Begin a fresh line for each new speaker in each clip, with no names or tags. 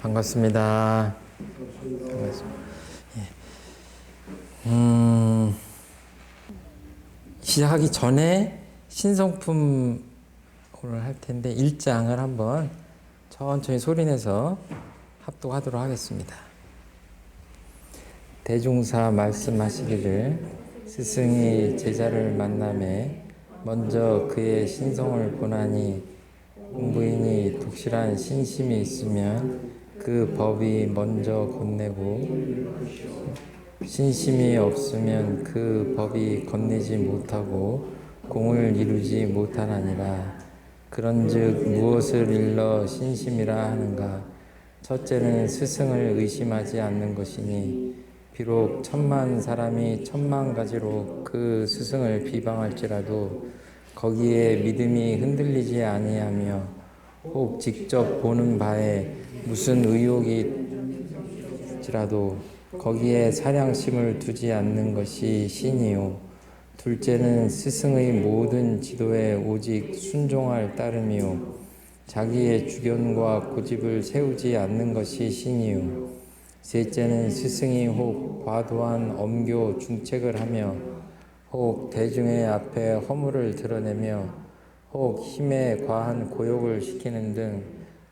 반갑습니다. 반갑습니다. 시작하기 전에 신성품 오늘 할 텐데 1장을 한번 천천히 소리내서 합독하도록 하겠습니다. 대종사 말씀하시기를 스승이 제자를 만나매 먼저 그의 신성을 보나니 공부인이 독실한 신심이 있으면 그 법이 먼저 곧내고 신심이 없으면 그 법이 건네지 못하고 공을 이루지 못하나니라. 그런즉 무엇을 일러 신심이라 하는가? 첫째는 스승을 의심하지 않는 것이니 비록 10,000,000 사람이 10,000,000 가지로 그 스승을 비방할지라도 거기에 믿음이 흔들리지 아니하며 혹 직접 보는 바에 무슨 의혹이지라도 거기에 사량심을 두지 않는 것이 신이요. 둘째는 스승의 모든 지도에 오직 순종할 따름이요. 자기의 주견과 고집을 세우지 않는 것이 신이요. 셋째는 스승이 혹 과도한 엄교 중책을 하며 혹 대중의 앞에 허물을 드러내며 혹 힘에 과한 고욕을 시키는 등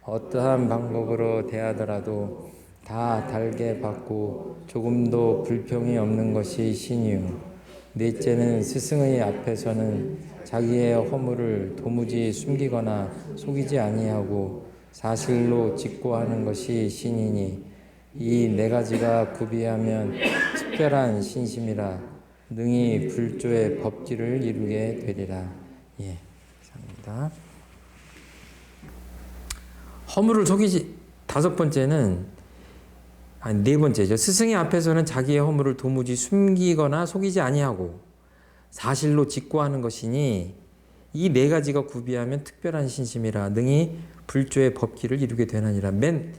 어떠한 방법으로 대하더라도 다 달게 받고 조금도 불평이 없는 것이 신이요. 넷째는 스승의 앞에서는 자기의 허물을 도무지 숨기거나 속이지 아니하고 사실로 직고하는 것이 신이니 이 네 가지가 구비하면 특별한 신심이라 능히 불조의 법지를 이루게 되리라. 예, 감사합니다. 허물을 속이지, 다섯 번째는 네 번째죠. 스승의 앞에서는 자기의 허물을 도무지 숨기거나 속이지 아니하고 사실로 직고하는 것이니 이 네 가지가 구비하면 특별한 신심이라 능히 불조의 법기를 이루게 되나니라. 맨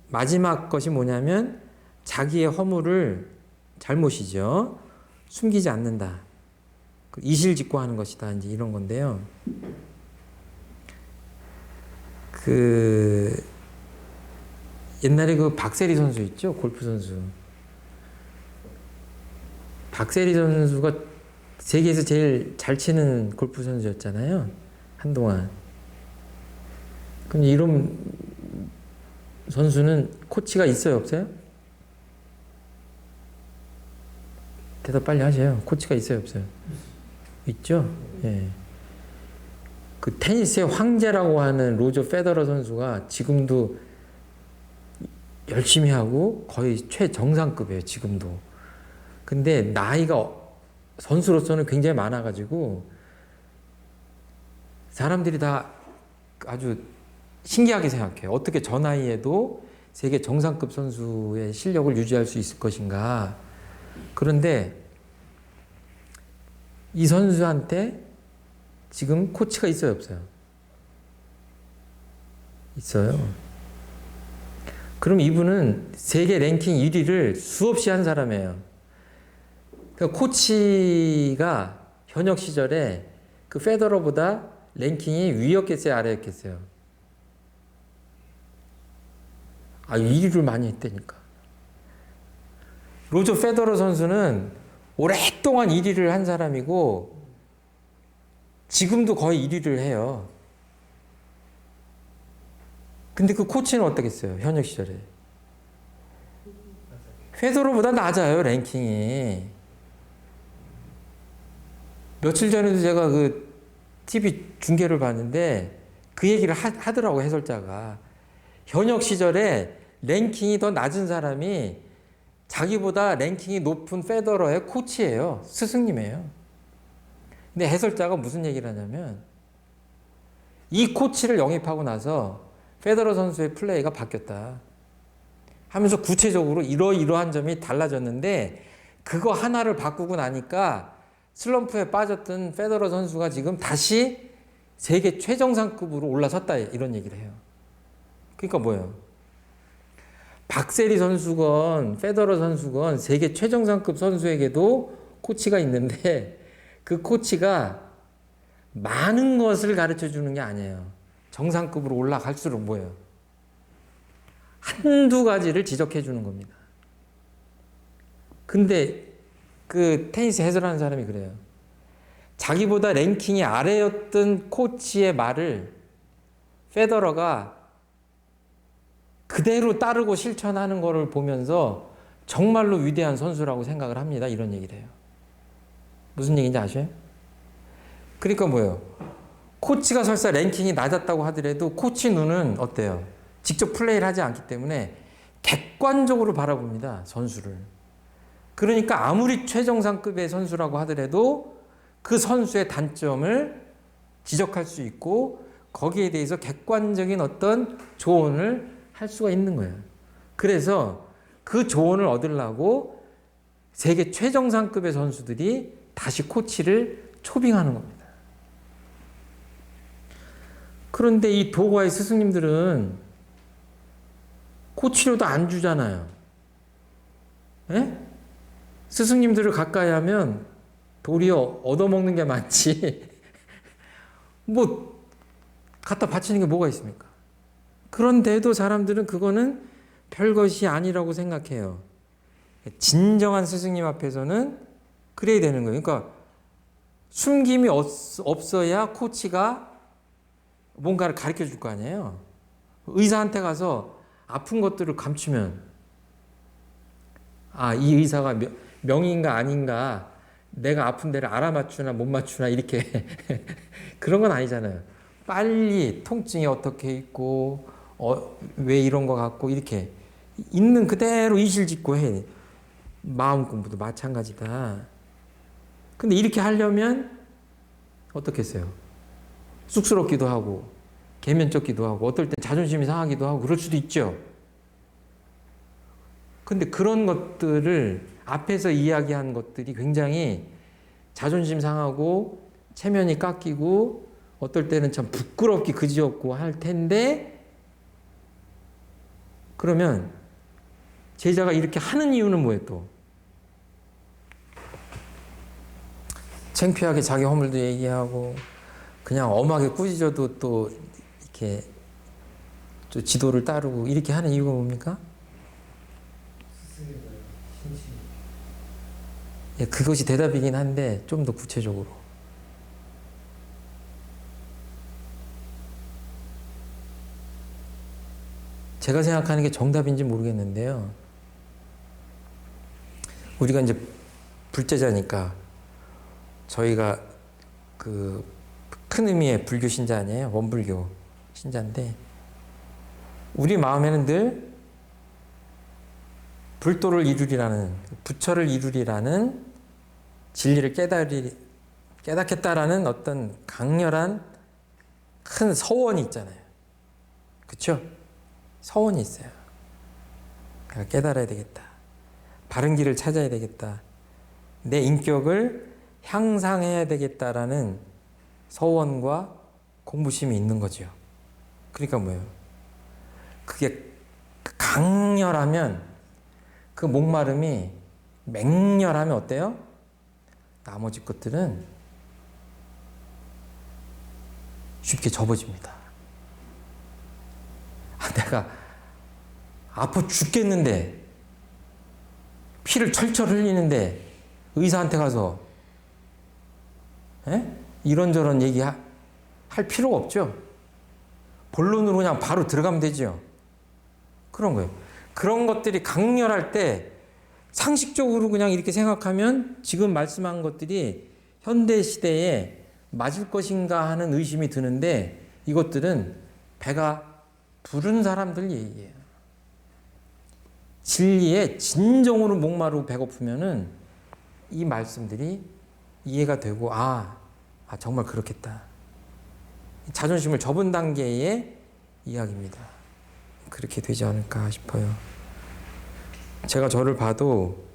마지막 것이 뭐냐면 자기의 허물을, 잘못이죠, 숨기지 않는다. 이실직고하는 것이다. 이제 이런 건데요. 옛날에 박세리 선수 있죠? 골프 선수. 박세리 선수가 세계에서 제일 잘 치는 골프 선수였잖아요. 한동안. 그럼 이런 선수는 코치가 있어요, 없어요? 대답 빨리 하세요. 코치가 있어요, 없어요? 있죠? 예. 그 테니스의 황제라고 하는 로저 페더러 선수가 지금도 열심히 하고 거의 최정상급이에요, 지금도. 근데 나이가 선수로서는 굉장히 많아가지고 사람들이 다 아주 신기하게 생각해요. 어떻게 저 나이에도 세계 정상급 선수의 실력을 유지할 수 있을 것인가. 그런데 이 선수한테 지금 코치가 있어요, 없어요? 있어요. 그럼 이분은 세계 랭킹 1위를 수없이 한 사람이에요. 그러니까 코치가 현역 시절에 그 페더러보다 랭킹이 위였겠어요, 아래였겠어요? 1위를 많이 했다니까. 로저 페더러 선수는 오랫동안 1위를 한 사람이고 지금도 거의 1위를 해요. 근데 그 코치는 어떻겠어요? 현역 시절에. 페더러보다 낮아요, 랭킹이. 며칠 전에도 제가 그 TV 중계를 봤는데 그 얘기를 하더라고, 해설자가. 현역 시절에 랭킹이 더 낮은 사람이 자기보다 랭킹이 높은 페더러의 코치예요. 스승님이에요. 근데 해설자가 무슨 얘기를 하냐면 이 코치를 영입하고 나서 페더러 선수의 플레이가 바뀌었다 하면서 구체적으로 이러이러한 점이 달라졌는데 그거 하나를 바꾸고 나니까 슬럼프에 빠졌던 페더러 선수가 지금 다시 세계 최정상급으로 올라섰다, 이런 얘기를 해요. 그러니까 뭐예요? 박세리 선수건 페더러 선수건 세계 최정상급 선수에게도 코치가 있는데 그 코치가 많은 것을 가르쳐 주는 게 아니에요. 정상급으로 올라갈수록 뭐예요? 한두 가지를 지적해 주는 겁니다. 근데 그 테니스 해설하는 사람이 그래요. 자기보다 랭킹이 아래였던 코치의 말을 페더러가 그대로 따르고 실천하는 거를 보면서 정말로 위대한 선수라고 생각을 합니다. 이런 얘기를 해요. 무슨 얘기인지 아셔요? 그러니까 뭐예요? 코치가 설사 랭킹이 낮았다고 하더라도 코치 눈은 어때요? 직접 플레이를 하지 않기 때문에 객관적으로 바라봅니다. 선수를. 그러니까 아무리 최정상급의 선수라고 하더라도 그 선수의 단점을 지적할 수 있고 거기에 대해서 객관적인 어떤 조언을 할 수가 있는 거예요. 그래서 그 조언을 얻으려고 세계 최정상급의 선수들이 다시 코치를 초빙하는 겁니다. 그런데 이 도과의 스승님들은 코치료도 안 주잖아요. 예? 스승님들을 가까이 하면 도리어 얻어먹는 게 많지 뭐 갖다 바치는 게 뭐가 있습니까? 그런데도 사람들은 그거는 별것이 아니라고 생각해요. 진정한 스승님 앞에서는 그래야 되는 거예요. 그러니까 숨김이 없어야 코치가 뭔가를 가르쳐 줄 거 아니에요. 의사한테 가서 아픈 것들을 감추면 이 의사가 명의인가 아닌가 내가 아픈 데를 알아맞추나 못 맞추나 이렇게 그런 건 아니잖아요. 빨리 통증이 어떻게 있고 왜 이런 거 같고 이렇게 있는 그대로 이실직고 해. 마음 공부도 마찬가지다. 근데 이렇게 하려면 어떻겠어요? 쑥스럽기도 하고 계면쩍기도 하고 어떨 땐 자존심이 상하기도 하고 그럴 수도 있죠. 근데 그런 것들을 앞에서 이야기한 것들이 굉장히 자존심 상하고 체면이 깎이고 어떨 때는 참 부끄럽기 그지없고 할 텐데 그러면 제자가 이렇게 하는 이유는 뭐예요 또? 창피하게 자기 허물도 얘기하고 그냥 엄하게 꾸짖어도 또 이렇게 또 지도를 따르고 이렇게 하는 이유가 뭡니까? 예, 그것이 대답이긴 한데 좀 더 구체적으로 제가 생각하는 게 정답인지 모르겠는데요. 우리가 이제 불제자니까 저희가 그 큰 의미의 불교 신자 아니에요? 원불교 신자인데 우리 마음에는 늘 불도를 이루리라는 부처를 이루리라는 진리를 깨닫겠다라는 어떤 강렬한 큰 서원이 있잖아요. 그렇죠? 서원이 있어요. 내가 깨달아야 되겠다. 바른 길을 찾아야 되겠다. 내 인격을 향상해야 되겠다라는 서원과 공부심이 있는 거죠. 그러니까 뭐예요? 그게 강렬하면 그 목마름이 맹렬하면 어때요? 나머지 것들은 쉽게 접어집니다. 내가 아파 죽겠는데 피를 철철 흘리는데 의사한테 가서 이런저런 얘기할 필요가 없죠. 본론으로 그냥 바로 들어가면 되죠. 그런 거예요. 그런 것들이 강렬할 때 상식적으로 그냥 이렇게 생각하면 지금 말씀한 것들이 현대 시대에 맞을 것인가 하는 의심이 드는데 이것들은 배가 부른 사람들 얘기예요. 진리에 진정으로 목마르고 배고프면은 이 말씀들이 이해가 되고 정말 그렇겠다. 자존심을 접은 단계의 이야기입니다. 그렇게 되지 않을까 싶어요. 제가 저를 봐도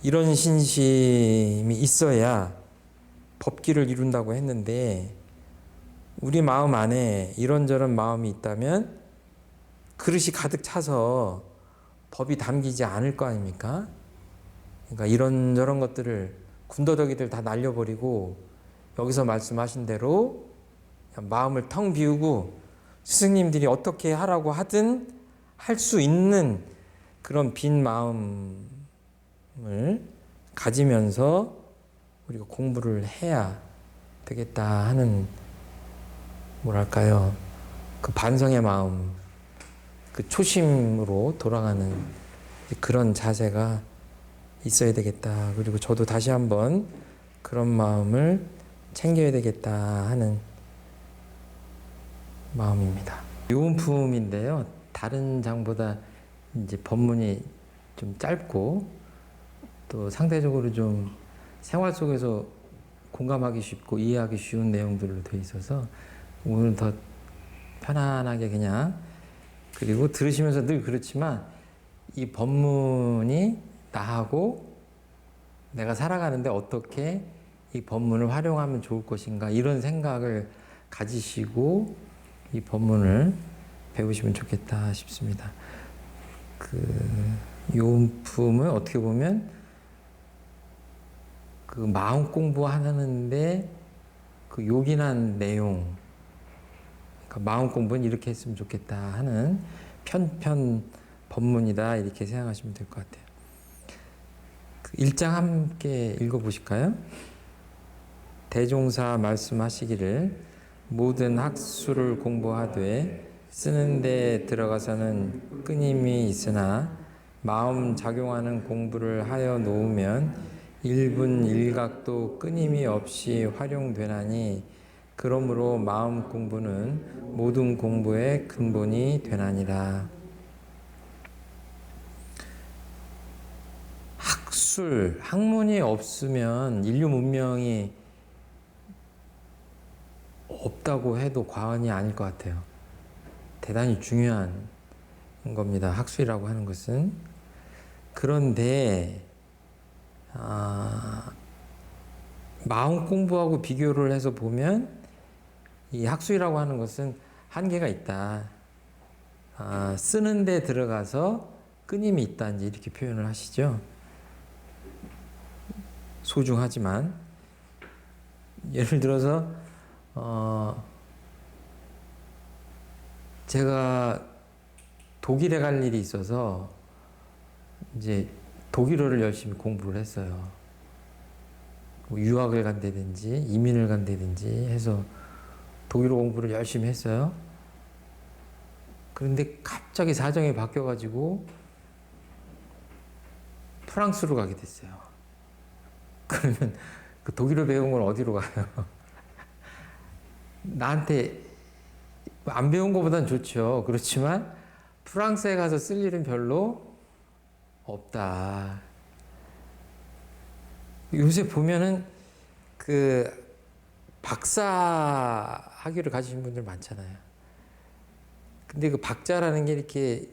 이런 신심이 있어야 법기를 이룬다고 했는데 우리 마음 안에 이런저런 마음이 있다면 그릇이 가득 차서 법이 담기지 않을 거 아닙니까? 그러니까 이런저런 것들을 군더더기들 다 날려버리고 여기서 말씀하신 대로 마음을 텅 비우고 스승님들이 어떻게 하라고 하든 수 있는 그런 빈 마음을 가지면서 우리가 공부를 해야 되겠다 하는, 뭐랄까요, 그 반성의 마음, 그 초심으로 돌아가는 그런 자세가 있어야 되겠다. 그리고 저도 다시 한번 그런 마음을 챙겨야 되겠다 하는 마음입니다. 요음품인데요. 다른 장보다 이제 법문이 좀 짧고 또 상대적으로 좀 생활 속에서 공감하기 쉽고 이해하기 쉬운 내용들로 되어 있어서 오늘 더 편안하게 그냥, 그리고 들으시면서 늘 그렇지만 이 법문이 나하고 내가 살아가는데 어떻게 이 법문을 활용하면 좋을 것인가, 이런 생각을 가지시고 이 법문을 배우시면 좋겠다 싶습니다. 그 요음품은 어떻게 보면 그 마음 공부하는데 그 요긴한 내용, 그러니까 마음 공부는 이렇게 했으면 좋겠다 하는 편편 법문이다, 이렇게 생각하시면 될 것 같아요. 그 1장 함께 읽어보실까요? 대종사 말씀하시기를 모든 학수를 공부하되 쓰는 데 들어가서는 끊임이 있으나 마음 작용하는 공부를 하여 놓으면 일분 일각도 끊임이 없이 활용되나니 그러므로 마음 공부는 모든 공부의 근본이 되나니라. 학문이 없으면 인류 문명이 없다고 해도 과언이 아닐 것 같아요. 대단히 중요한 겁니다. 학술이라고 하는 것은. 그런데 마음 공부하고 비교를 해서 보면 이 학술이라고 하는 것은 한계가 있다. 쓰는 데 들어가서 끊임이 있다, 이제 이렇게 표현을 하시죠. 소중하지만 예를 들어서 제가 독일에 갈 일이 있어서 이제 독일어를 열심히 공부를 했어요. 유학을 간다든지 이민을 간다든지 해서 독일어 공부를 열심히 했어요. 그런데 갑자기 사정이 바뀌어가지고 프랑스로 가게 됐어요. 그러면 그 독일어 배운 건 어디로 가요? 나한테 안 배운 것보단 좋죠. 그렇지만 프랑스에 가서 쓸 일은 별로 없다. 요새 보면은 그 박사 학위를 가지신 분들 많잖아요. 근데 그 박자라는 게 이렇게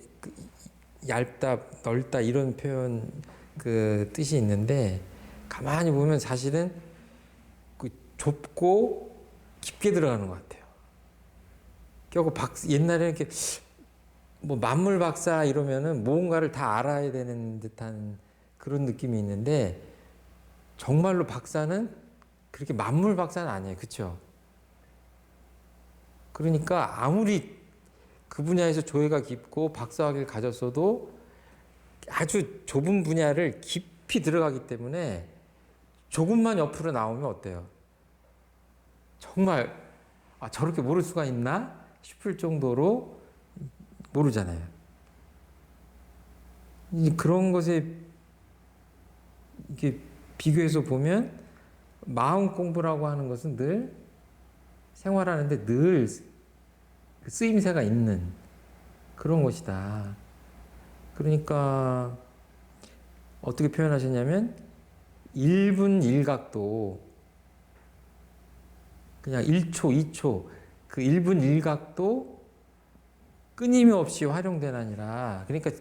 얇다, 넓다 이런 표현 그 뜻이 있는데 가만히 보면 사실은 그 좁고 깊게 들어가는 것 같아요. 결국 옛날에 이렇게 뭐 만물 박사 이러면은 뭔가를 다 알아야 되는 듯한 그런 느낌이 있는데 정말로 박사는 그렇게 만물 박사는 아니에요. 그렇죠? 그러니까 아무리 그 분야에서 조예가 깊고 박사학위를 가졌어도 아주 좁은 분야를 깊이 들어가기 때문에 조금만 옆으로 나오면 어때요? 정말 저렇게 모를 수가 있나 싶을 정도로 모르잖아요. 그런 것에 이렇게 비교해서 보면 마음 공부라고 하는 것은 늘 생활하는데 늘 쓰임새가 있는 그런 것이다. 그러니까 어떻게 표현하셨냐면 1분 1각도 그냥 1초, 2초 그 1분 1각도 끊임이 없이 활용되나니라. 그러니까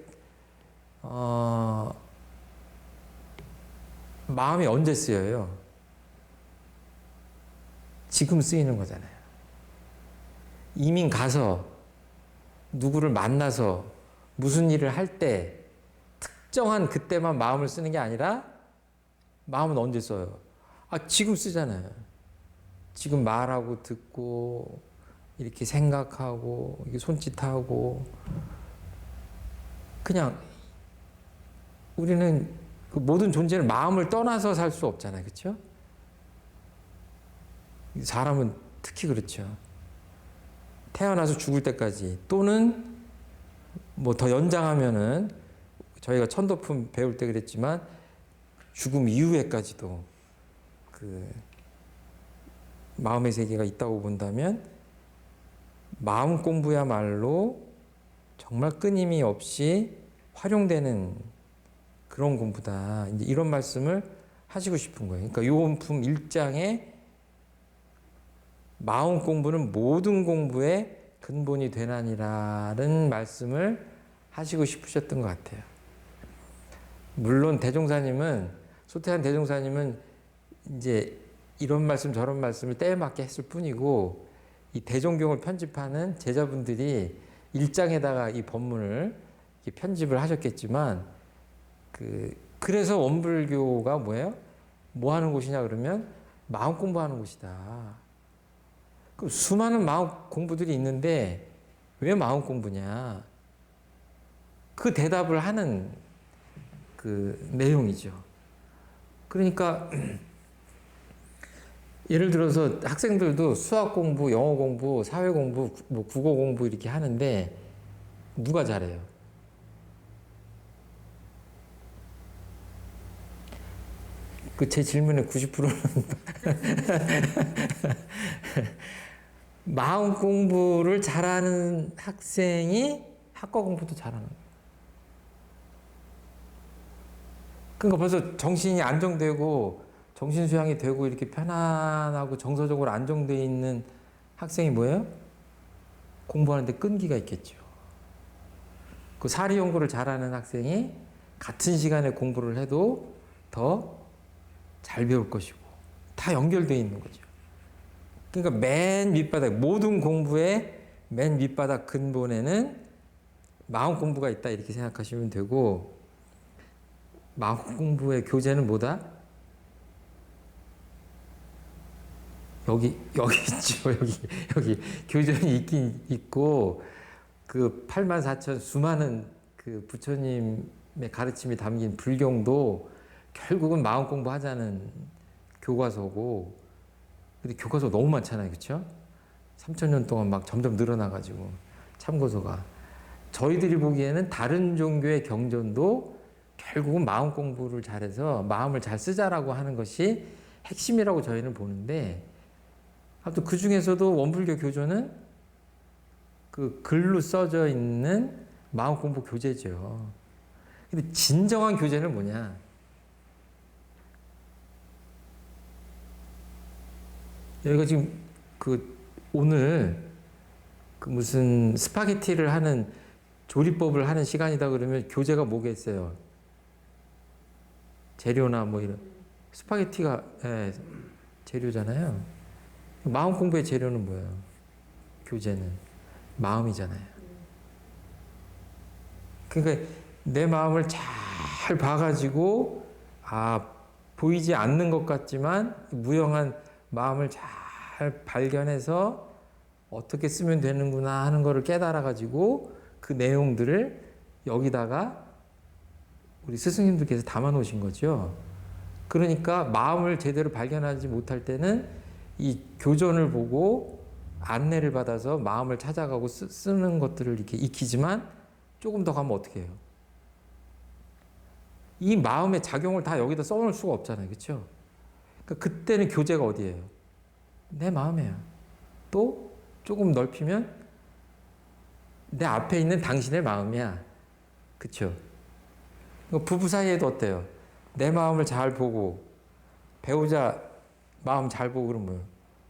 마음이 언제 쓰여요? 지금 쓰이는 거잖아요. 이민 가서 누구를 만나서 무슨 일을 할 때 특정한 그때만 마음을 쓰는 게 아니라 마음은 언제 써요? 지금 쓰잖아요. 지금 말하고 듣고 이렇게 생각하고 이렇게 손짓하고 그냥 우리는 그 모든 존재는 마음을 떠나서 살 수 없잖아요. 그렇죠? 사람은 특히 그렇죠. 태어나서 죽을 때까지 또는 뭐 더 연장하면은 저희가 천도품 배울 때 그랬지만 죽음 이후에까지도 그 마음의 세계가 있다고 본다면 마음 공부야말로 정말 끊임이 없이 활용되는 그런 공부다. 이제 이런 말씀을 하시고 싶은 거예요. 그러니까 요원품 1장에 마음 공부는 모든 공부의 근본이 되나니라는 말씀을 하시고 싶으셨던 것 같아요. 물론 대종사님은, 소태한 대종사님은 이제 이런 말씀 저런 말씀을 때에 맞게 했을 뿐이고 이 대종경을 편집하는 제자분들이 1장에다가 이 법문을 편집을 하셨겠지만 그래서 원불교가 뭐예요? 뭐 하는 곳이냐 그러면 마음 공부하는 곳이다. 그 수많은 마음 공부들이 있는데 왜 마음 공부냐? 그 대답을 하는 그 내용이죠. 그러니까 예를 들어서 학생들도 수학 공부, 영어 공부, 사회 공부, 뭐 국어 공부 이렇게 하는데 누가 잘해요? 그 제 질문의 90%는 마음 공부를 잘하는 학생이 학과 공부도 잘하는 거예요. 그러니까 벌써 정신이 안정되고 정신 수양이 되고 이렇게 편안하고 정서적으로 안정되어 있는 학생이 뭐예요? 공부하는데 끈기가 있겠죠. 그 사리 연구를 잘하는 학생이 같은 시간에 공부를 해도 더 잘 배울 것이고 다 연결되어 있는 거죠. 그러니까 맨 밑바닥, 모든 공부의 맨 밑바닥 근본에는 마음 공부가 있다 이렇게 생각하시면 되고 마음 공부의 교재는 뭐다? 여기 있죠. 여기 교전이 있긴 있고 그 84,000 수많은 그 부처님의 가르침이 담긴 불경도 결국은 마음 공부하자는 교과서고 근데 교과서 너무 많잖아요. 그렇죠? 3,000년 동안 막 점점 늘어나가지고 참고서가 저희들이 보기에는 다른 종교의 경전도 결국은 마음 공부를 잘해서 마음을 잘 쓰자라고 하는 것이 핵심이라고 저희는 보는데 아무튼 그 중에서도 원불교 교조는 그 글로 써져 있는 마음 공부 교재죠. 근데 진정한 교재는 뭐냐? 여기가 지금 그 오늘 그 무슨 스파게티를 하는 조리법을 하는 시간이다 그러면 교재가 뭐겠어요? 재료나 뭐 이런 스파게티가 예, 재료잖아요. 마음 공부의 재료는 뭐예요? 교재는 마음이잖아요. 그러니까 내 마음을 잘 봐가지고 보이지 않는 것 같지만 무형한 마음을 잘 발견해서 어떻게 쓰면 되는구나 하는 것을 깨달아가지고 그 내용들을 여기다가 우리 스승님들께서 담아 놓으신 거죠. 그러니까 마음을 제대로 발견하지 못할 때는 이 교전을 보고 안내를 받아서 마음을 찾아가고 쓰는 것들을 이렇게 익히지만 조금 더 가면 어떻게 해요? 이 마음의 작용을 다 여기다 써놓을 수가 없잖아요. 그렇죠? 그러니까 그때는 교재가 어디예요? 내 마음이에요. 또 조금 넓히면 내 앞에 있는 당신의 마음이야. 그렇죠? 부부 사이에도 어때요? 내 마음을 잘 보고 배우자 마음 잘 보고 그러면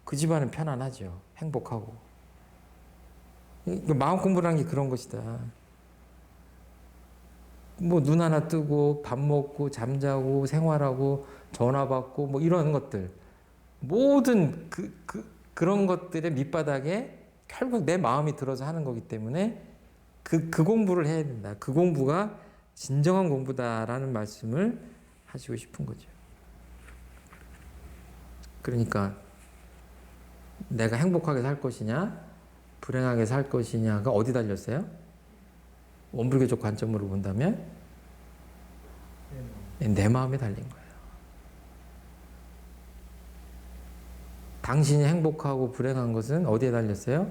그 집안은 편안하죠. 행복하고. 마음 공부라는 게 그런 것이다. 뭐 눈 하나 뜨고 밥 먹고 잠자고 생활하고 전화 받고 뭐 이런 것들 모든 그런 것들의 밑바닥에 결국 내 마음이 들어서 하는 거기 때문에 그 공부를 해야 된다. 그 공부가 진정한 공부다라는 말씀을 하시고 싶은 거죠. 그러니까 내가 행복하게 살 것이냐 불행하게 살 것이냐가 어디 달렸어요? 원불교적 관점으로 본다면 내 마음에 달린 거예요. 당신이 행복하고 불행한 것은 어디에 달렸어요?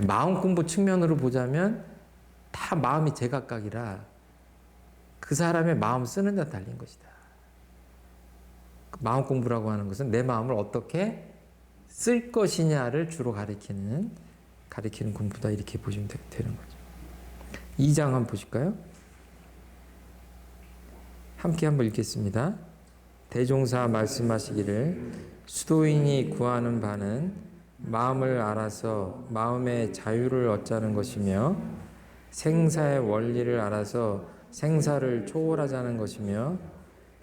마음 공부 측면으로 보자면 다 마음이 제각각이라 그 사람의 마음 쓰는 데 달린 것이다. 마음 공부라고 하는 것은 내 마음을 어떻게 쓸 것이냐를 주로 가리키는 공부다, 이렇게 보시면 되는 거죠. 2장 한번 보실까요? 함께 한번 읽겠습니다. 대종사 말씀하시기를 수도인이 구하는 바는 마음을 알아서 마음의 자유를 얻자는 것이며 생사의 원리를 알아서 생사를 초월하자는 것이며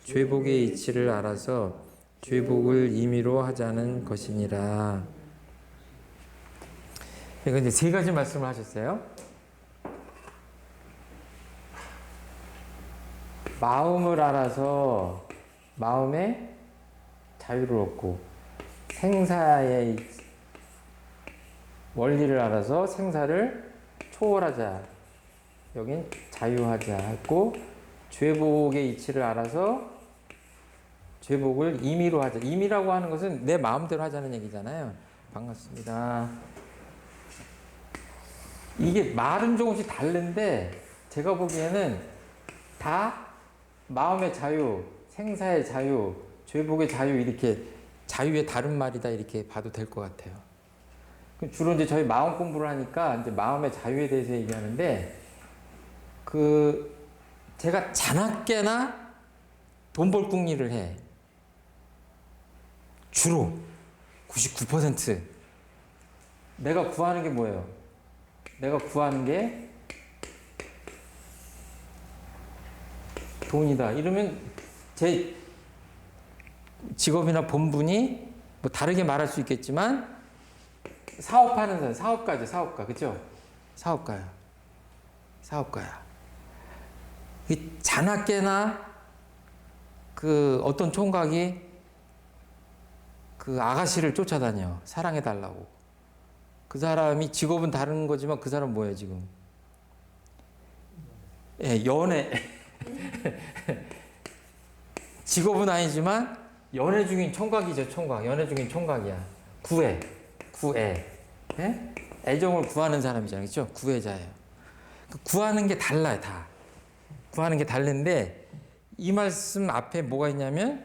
죄복의 이치를 알아서 죄복을 임의로 하자는 것이니라. 이거 이제 세 가지 말씀을 하셨어요. 마음을 알아서 마음의 자유를 얻고 생사의 원리를 알아서 생사를 초월하자. 여긴 자유하자 했고, 죄복의 이치를 알아서 죄복을 임의로 하자. 임의라고 하는 것은 내 마음대로 하자는 얘기잖아요. 반갑습니다. 이게 말은 조금씩 다른데 제가 보기에는 다 마음의 자유, 생사의 자유, 죄복의 자유, 이렇게 자유의 다른 말이다, 이렇게 봐도 될 것 같아요. 주로 이제 저희 마음 공부를 하니까 이제 마음의 자유에 대해서 얘기하는데, 제가 자나깨나 돈 벌 궁리를 해. 주로 99% 내가 구하는 게 뭐예요? 내가 구하는 게 돈이다. 이러면 제 직업이나 본분이 뭐 다르게 말할 수 있겠지만, 사업하는 사람, 사업가죠, 사업가. 그죠? 사업가야. 이 자나깨나 어떤 총각이 아가씨를 쫓아다녀. 사랑해달라고. 그 사람이 직업은 다른 거지만 그 사람 뭐예요, 지금? 예, 연애. 직업은 아니지만 연애 중인 총각이죠, 총각. 연애 중인 총각이야. 구애. 예? 애정을 구하는 사람이잖아요. 그렇죠? 구애자예요. 구하는 게 달라요, 다. 구하는 게 다른데, 이 말씀 앞에 뭐가 있냐면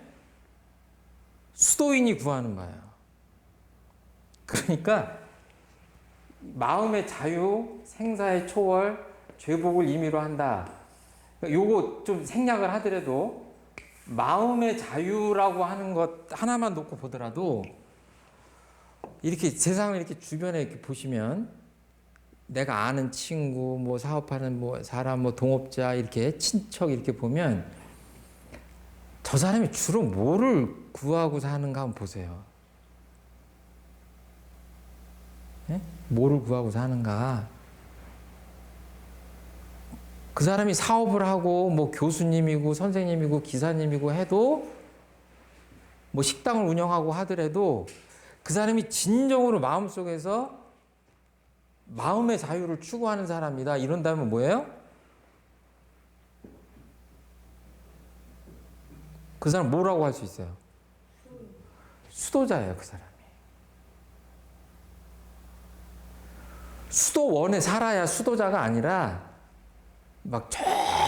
수도인이 구하는 거예요. 그러니까 마음의 자유, 생사의 초월, 죄복을 임의로 한다. 요거 좀 생략을 하더라도 마음의 자유라고 하는 것 하나만 놓고 보더라도, 이렇게 세상을 이렇게 주변에 이렇게 보시면, 내가 아는 친구, 뭐 사업하는 뭐 사람, 뭐 동업자, 이렇게 친척 이렇게 보면 저 사람이 주로 뭐를 구하고 사는가 한번 보세요. 예? 뭐를 구하고 사는가? 그 사람이 사업을 하고 뭐 교수님이고 선생님이고 기사님이고 해도, 뭐 식당을 운영하고 하더라도 그 사람이 진정으로 마음속에서 마음의 자유를 추구하는 사람이다, 이런다면 뭐예요? 그 사람 뭐라고 할 수 있어요? 수도자예요, 그 사람이. 수도원에 살아야 수도자가 아니라 막 저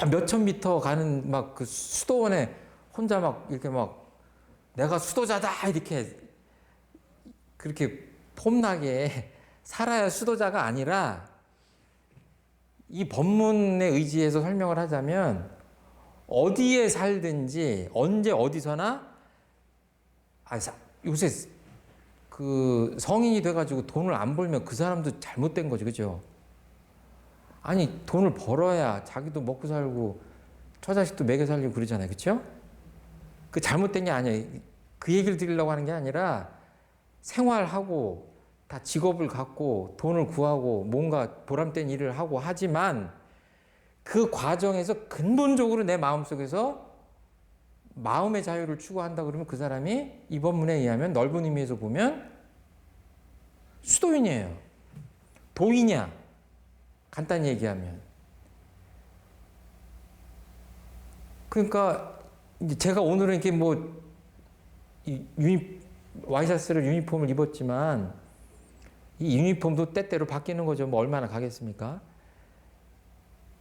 몇천 미터 가는 막 그 수도원에 혼자 막 이렇게 막 내가 수도자다 이렇게 그렇게 폼나게 살아야 수도자가 아니라, 이 본문에 의지해서 설명을 하자면 어디에 살든지 언제 어디서나, 요새 성인이 돼가지고 돈을 안 벌면 그 사람도 잘못된 거죠, 그죠? 아니, 돈을 벌어야 자기도 먹고 살고 처자식도 먹여 살리고 그러잖아요, 그렇죠? 그 잘못된 게 아니에요. 그 얘기를 드리려고 하는 게 아니라, 생활하고 다 직업을 갖고 돈을 구하고 뭔가 보람된 일을 하고 하지만, 그 과정에서 근본적으로 내 마음속에서 마음의 자유를 추구한다 그러면 그 사람이 이 본문에 의하면 넓은 의미에서 보면 수도인이에요. 도인이야. 간단히 얘기하면. 그러니까 이제 제가 오늘은 이렇게 뭐 와이셔츠를 유니폼을 입었지만 이 유니폼도 때때로 바뀌는 거죠. 뭐 얼마나 가겠습니까?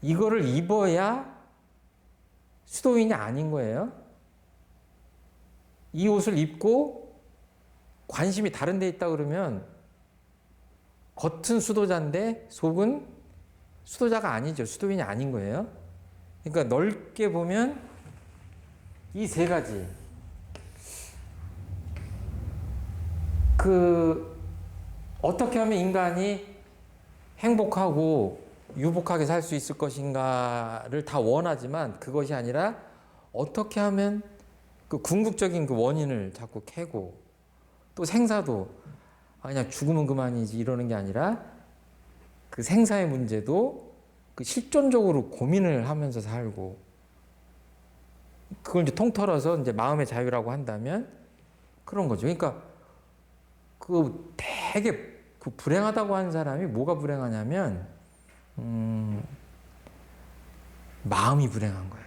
이거를 입어야 수도인이 아닌 거예요. 이 옷을 입고 관심이 다른 데 있다 그러면 겉은 수도자인데 속은 수도자가 아니죠. 수도인이 아닌 거예요. 그러니까 넓게 보면 이 세 가지. 어떻게 하면 인간이 행복하고 유복하게 살 수 있을 것인가를 다 원하지만 그것이 아니라 어떻게 하면 그 궁극적인 그 원인을 자꾸 캐고 또 생사도 그냥 죽으면 그만이지 이러는 게 아니라 그 생사의 문제도 그 실존적으로 고민을 하면서 살고 그걸 이제 통틀어서 이제 마음의 자유라고 한다면 그런 거죠. 그러니까 그 되게 그 불행하다고 하는 사람이 뭐가 불행하냐면 마음이 불행한 거예요.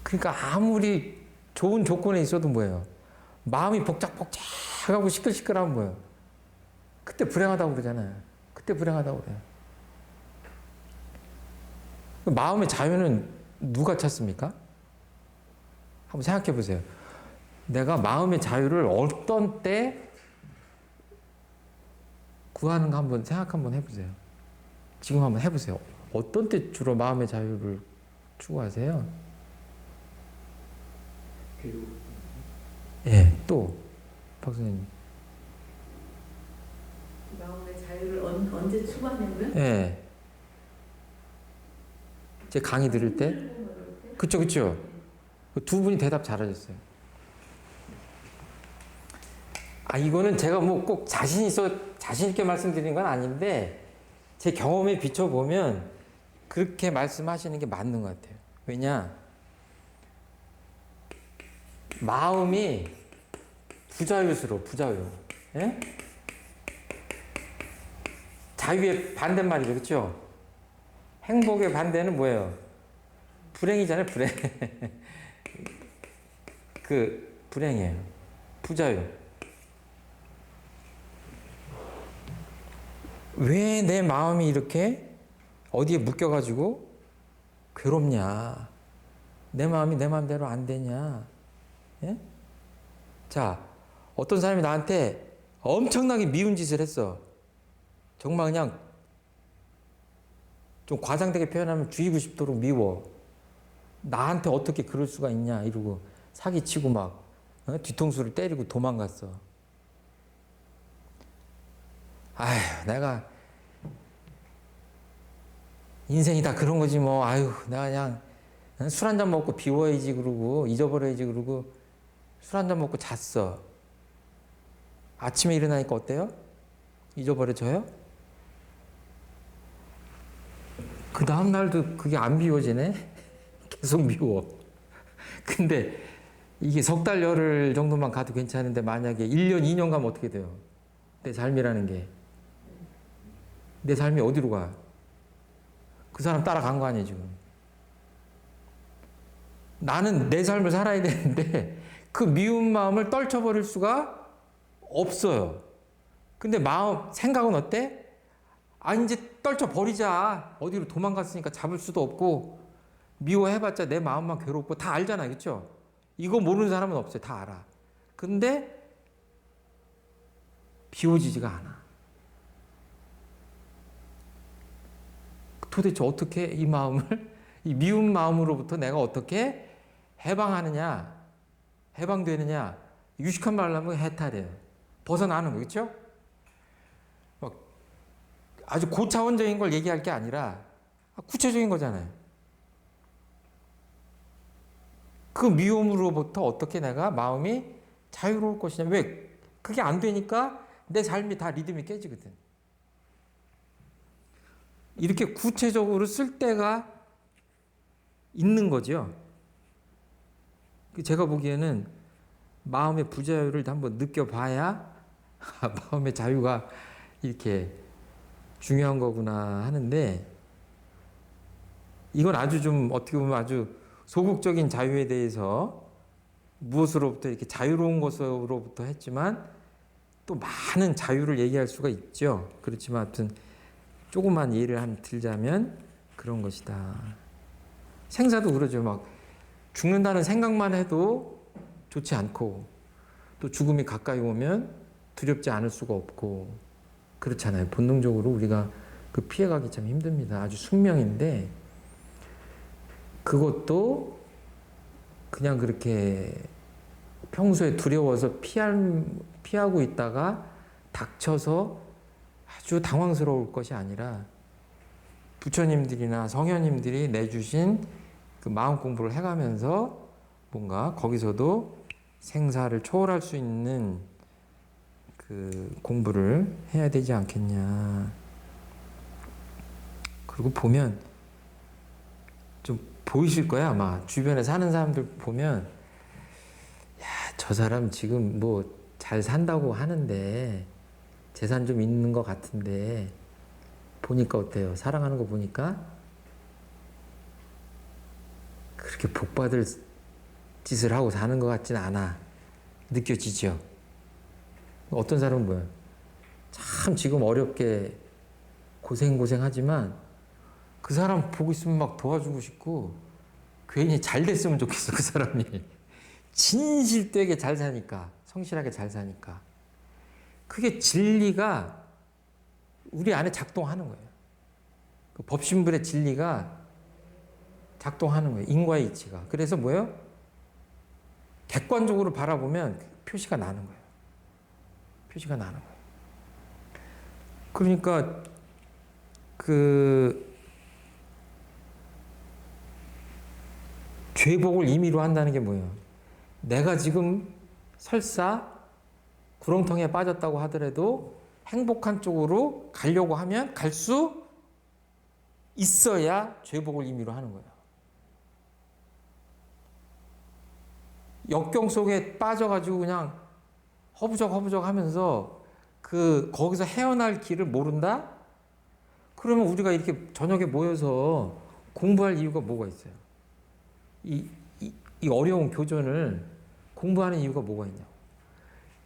그러니까 아무리 좋은 조건에 있어도 뭐예요? 마음이 복작복작하고 시끌시끌하면 뭐예요? 그때 불행하다고 그러잖아요. 그때 불행하다고 그래요. 마음의 자유는 누가 찾습니까? 한번 생각해 보세요. 내가 마음의 자유를 어떤 때 구하는가 한번 생각 한번 해보세요. 지금 한번 해보세요. 어떤 때 주로 마음의 자유를 추구하세요? 예, 또 박 선생님.
마음의 자유를 언제 추구하냐고요?
예. 제 강의 들을 때? 그쵸, 그쵸. 두 분이 대답 잘하셨어요. 이거는 제가 뭐 꼭 자신 있게 말씀드리는 건 아닌데, 제 경험에 비춰보면 그렇게 말씀하시는 게 맞는 것 같아요. 왜냐? 마음이 부자유스러워, 부자유. 예? 자유의 반대말이죠, 그쵸? 행복의 반대는 뭐예요? 불행이잖아요, 불행. 불행이에요. 부자유. 왜 내 마음이 이렇게 어디에 묶여가지고 괴롭냐? 내 마음이 내 마음대로 안 되냐? 예? 자, 어떤 사람이 나한테 엄청나게 미운 짓을 했어. 정말 그냥 좀 과장되게 표현하면 죽이고 싶도록 미워. 나한테 어떻게 그럴 수가 있냐 이러고 사기치고 막 뒤통수를 때리고 도망갔어. 아휴, 내가 인생이 다 그런 거지 뭐. 아휴, 내가 그냥 술 한잔 먹고 비워야지 그러고 잊어버려야지 그러고 술 한잔 먹고 잤어. 아침에 일어나니까 어때요? 잊어버려져요? 그 다음 날도 그게 안 비워지네? 계속 미워. 근데 이게 석 달, 열흘 정도만 가도 괜찮은데 만약에 1년, 2년 가면 어떻게 돼요? 내 삶이라는 게. 내 삶이 어디로 가? 그 사람 따라간 거 아니에요, 지금. 나는 내 삶을 살아야 되는데 그 미운 마음을 떨쳐버릴 수가 없어요. 근데 생각은 어때? 이제 떨쳐버리자. 어디로 도망갔으니까 잡을 수도 없고 미워해봤자 내 마음만 괴롭고 다 알잖아요. 그렇죠? 이거 모르는 사람은 없어요. 다 알아. 근데 비워지지가 않아. 도대체 어떻게 이 마음을 이 미운 마음으로부터 내가 어떻게 해방하느냐, 해방되느냐, 유식한 말로 하면 해탈이에요. 벗어나는 거, 그렇죠? 막 아주 고차원적인 걸 얘기할 게 아니라 구체적인 거잖아요. 그 미움으로부터 어떻게 내가 마음이 자유로울 것이냐. 왜? 그게 안 되니까 내 삶이 다 리듬이 깨지거든. 이렇게 구체적으로 쓸 때가 있는 거죠. 제가 보기에는 마음의 부자유를 한번 느껴봐야 마음의 자유가 이렇게 중요한 거구나 하는데, 이건 아주 좀 어떻게 보면 아주 소극적인 자유에 대해서 무엇으로부터 이렇게 자유로운 것으로부터 했지만 또 많은 자유를 얘기할 수가 있죠. 그렇지만 아무튼 조그만 예를 한 들자면 그런 것이다. 생사도 그러죠. 막 죽는다는 생각만 해도 좋지 않고, 또 죽음이 가까이 오면 두렵지 않을 수가 없고, 그렇잖아요. 본능적으로 우리가 그 피해가기 참 힘듭니다. 아주 숙명인데, 그것도 그냥 그렇게 평소에 두려워서 피하고 있다가 닥쳐서 아주 당황스러울 것이 아니라, 부처님들이나 성현님들이 내주신 그 마음 공부를 해가면서 뭔가 거기서도 생사를 초월할 수 있는 그 공부를 해야 되지 않겠냐. 그리고 보면 좀 보이실 거야. 아마 주변에 사는 사람들 보면, 야, 저 사람 지금 뭐 잘 산다고 하는데 재산 좀 있는 것 같은데 보니까 어때요? 사랑하는 거 보니까 그렇게 복받을 짓을 하고 사는 것 같진 않아. 느껴지죠? 어떤 사람은 뭐야? 참 지금 어렵게 고생하지만 그 사람 보고 있으면 막 도와주고 싶고, 괜히 잘 됐으면 좋겠어. 그 사람이 진실되게 잘 사니까, 성실하게 잘 사니까. 그게 진리가 우리 안에 작동하는 거예요. 그 법신불의 진리가 작동하는 거예요. 인과의 이치가. 그래서 뭐예요? 객관적으로 바라보면 표시가 나는 거예요. 표시가 나는 거예요. 그러니까 그 죄복을 임의로 한다는 게 뭐예요? 내가 지금 설사 구렁텅이에 빠졌다고 하더라도 행복한 쪽으로 가려고 하면 갈 수 있어야 죄복을 임의로 하는 거예요. 역경 속에 빠져가지고 그냥 허부적 하면서 거기서 헤어날 길을 모른다? 그러면 우리가 이렇게 저녁에 모여서 공부할 이유가 뭐가 있어요? 이 어려운 교전을 공부하는 이유가 뭐가 있냐고.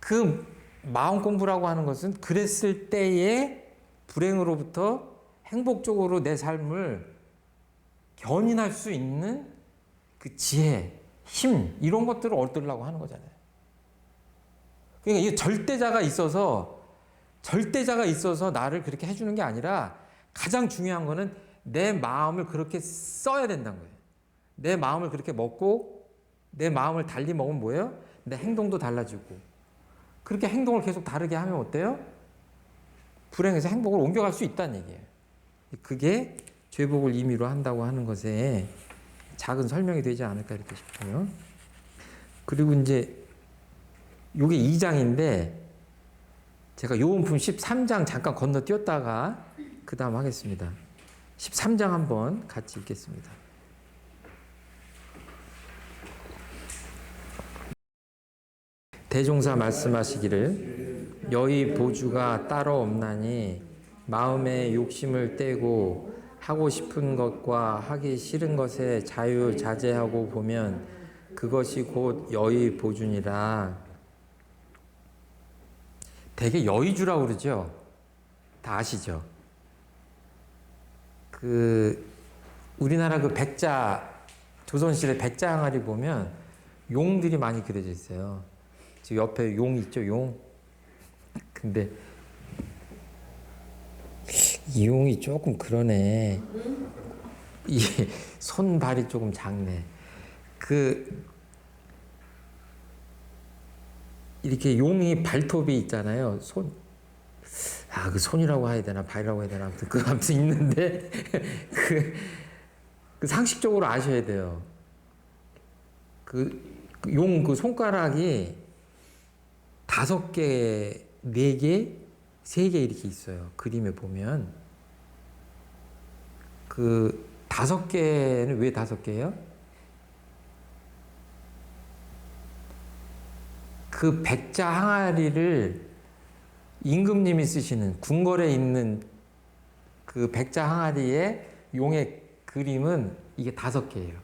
그 마음 공부라고 하는 것은 그랬을 때의 불행으로부터 행복적으로 내 삶을 견인할 수 있는 그 지혜, 힘, 이런 것들을 얻으려고 하는 거잖아요. 그러니까 이 절대자가 있어서 나를 그렇게 해주는 게 아니라, 가장 중요한 거는 내 마음을 그렇게 써야 된다는 거예요. 내 마음을 그렇게 먹고, 내 마음을 달리 먹으면 뭐예요? 내 행동도 달라지고. 그렇게 행동을 계속 다르게 하면 어때요? 불행에서 행복을 옮겨갈 수 있다는 얘기예요. 그게 죄복을 임의로 한다고 하는 것에 작은 설명이 되지 않을까 이렇게 싶어요. 그리고 이제 요게 2장인데 제가 요원품 13장 잠깐 건너뛰었다가 그 다음 하겠습니다. 13장 한번 같이 읽겠습니다. 대종사 말씀하시기를 여의 보주가 따로 없나니 마음의 욕심을 떼고 하고 싶은 것과 하기 싫은 것에 자유자재하고 보면 그것이 곧 여의 보주니라. 되게 여의주라고 그러죠. 다 아시죠? 우리나라 조선시대 백자 항아리 보면 용들이 많이 그려져 있어요. 지금 옆에 용 있죠, 용. 근데 이 용이 조금 그러네. 이 손발이 조금 작네. 이렇게 용이 발톱이 있잖아요. 그 손이라고 해야 되나 발이라고 해야 되나 아무튼 있는데 그 상식적으로 아셔야 돼요. 용 손가락이 5개, 4개, 3개 이렇게 있어요. 그림에 보면 5개는 왜 5개예요? 그 백자 항아리를 임금님이 쓰시는 궁궐에 있는 그 백자 항아리의 용의 그림은 이게 5개예요.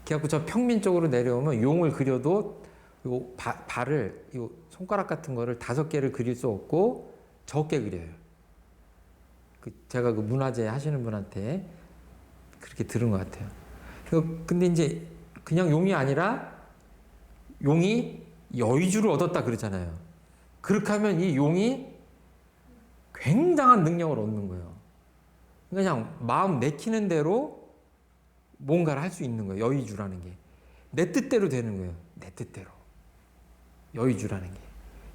그래갖고 저 평민 쪽으로 내려오면 용을 그려도 요 발을, 요 손가락 같은 거를 5개를 그릴 수 없고 적게 그려요. 제가 그 문화재 하시는 분한테 그렇게 들은 것 같아요. 근데 이제 그냥 용이 아니라 용이 여의주를 얻었다 그러잖아요. 그렇게 하면 이 용이 굉장한 능력을 얻는 거예요. 그냥 마음 내키는 대로 뭔가를 할 수 있는 거예요. 여의주라는 게. 내 뜻대로 되는 거예요. 내 뜻대로. 여의주라는 게.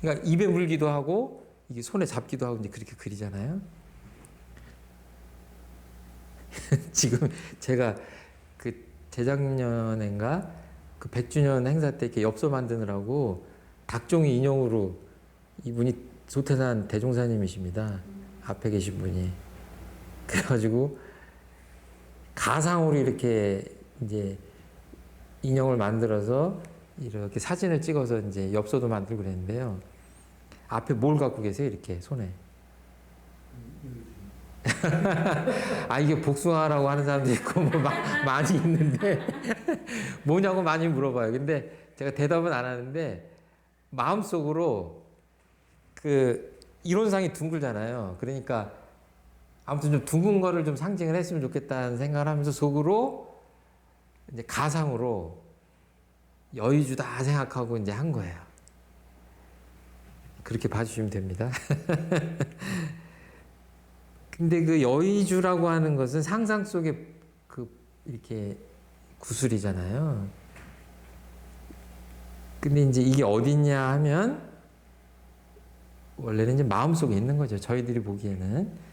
그러니까 입에 물기도 하고 이게 손에 잡기도 하고 이제 그렇게 그리잖아요. 지금 제가 그 재작년인가 그 100주년 행사 때 이렇게 엽서 만드느라고 닭종이 인형으로 이분이 소태산 대종사님이십니다. 앞에 계신 분이. 그래가지고 가상으로 이렇게 이제 인형을 만들어서 이렇게 사진을 찍어서 이제 엽서도 만들고 그랬는데요. 앞에 뭘 갖고 계세요? 이렇게 손에. 아, 이게 복숭아라고 하는 사람도 있고 뭐 많이 있는데 뭐냐고 많이 물어봐요. 근데 제가 대답은 안 하는데 마음속으로 그 이론상이 둥글잖아요. 그러니까 아무튼 좀 둥근 거를 좀 상징을 했으면 좋겠다는 생각을 하면서 속으로 이제 가상으로 여의주다 생각하고 이제 한 거예요. 그렇게 봐주시면 됩니다. 근데 그 여의주라고 하는 것은 상상 속의 그 이렇게 구슬이잖아요. 근데 이제 이게 어딨냐 하면 원래는 이제 마음속에 있는 거죠. 저희들이 보기에는.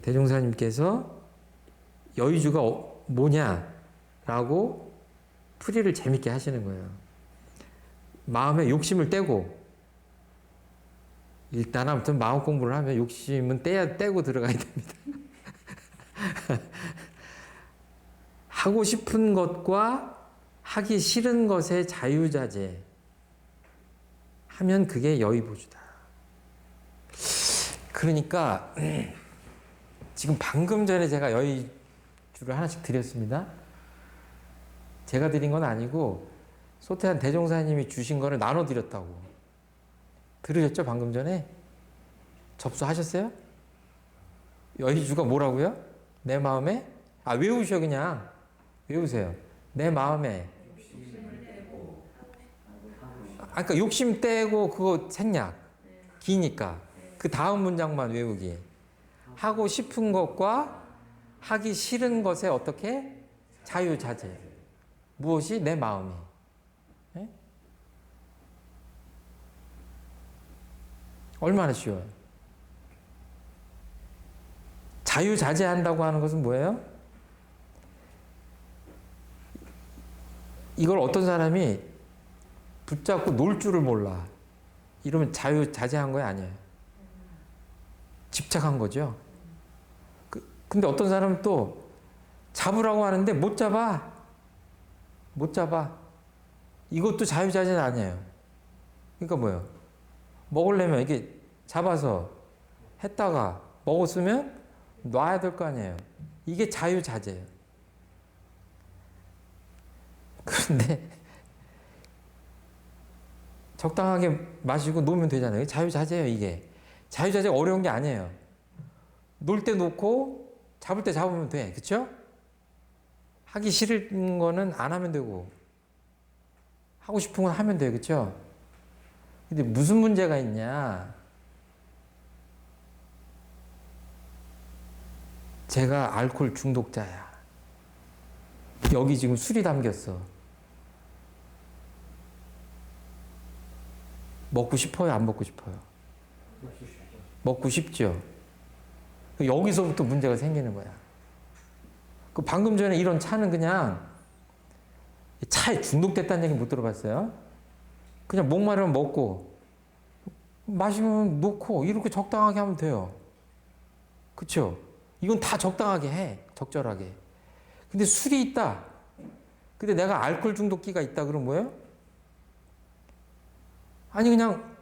대종사님께서 여의주가 뭐냐라고 풀이를 재밌게 하시는 거예요. 마음에 욕심을 떼고 일단 아무튼 마음 공부를 하면 욕심은 떼고 들어가야 됩니다. 하고 싶은 것과 하기 싫은 것의 자유자재 하면 그게 여의보주다. 그러니까 지금 방금 전에 제가 여의주를 하나씩 드렸습니다. 제가 드린 건 아니고 소태산 대종사님이 주신 거를 나눠드렸다고. 들으셨죠? 방금 전에? 접수하셨어요? 여의주가 뭐라고요? 내 마음에? 아, 외우셔 그냥. 외우세요. 내 마음에. 아, 그러니까 욕심 떼고 그거 생략. 기니까. 그 다음 문장만 외우기. 하고 싶은 것과 하기 싫은 것에 어떻게? 자유자재. 무엇이? 내 마음이. 네? 얼마나 쉬워요. 자유자재한다고 하는 것은 뭐예요? 이걸 어떤 사람이 붙잡고 놀 줄을 몰라. 이러면 자유자재한 거야? 아니에요. 집착한 거죠. 근데 어떤 사람은 또 잡으라고 하는데 못 잡아. 못 잡아. 이것도 자유자재는 아니에요. 그러니까 뭐예요? 먹으려면 이게 잡아서 했다가 먹었으면 놔야 될 거 아니에요. 이게 자유자재예요. 그런데 적당하게 마시고 놓으면 되잖아요. 자유자재예요, 이게. 자유자재가 어려운 게 아니에요. 놀 때 놓고 잡을 때 잡으면 돼. 그쵸? 하기 싫은 거는 안 하면 되고 하고 싶은 건 하면 돼. 그쵸? 근데 무슨 문제가 있냐? 제가 알코올 중독자야. 여기 지금 술이 담겼어. 먹고 싶어요? 안 먹고 싶어요? 먹고 싶죠? 여기서부터 문제가 생기는 거야. 그 방금 전에 이런 차는 그냥 차에 중독됐다는 얘기 못 들어봤어요? 그냥 목마르면 먹고 마시면 놓고 이렇게 적당하게 하면 돼요. 그쵸? 이건 다 적당하게 해. 적절하게. 근데 술이 있다. 근데 내가 알코올 중독기가 있다 그러면 뭐예요? 아니 그냥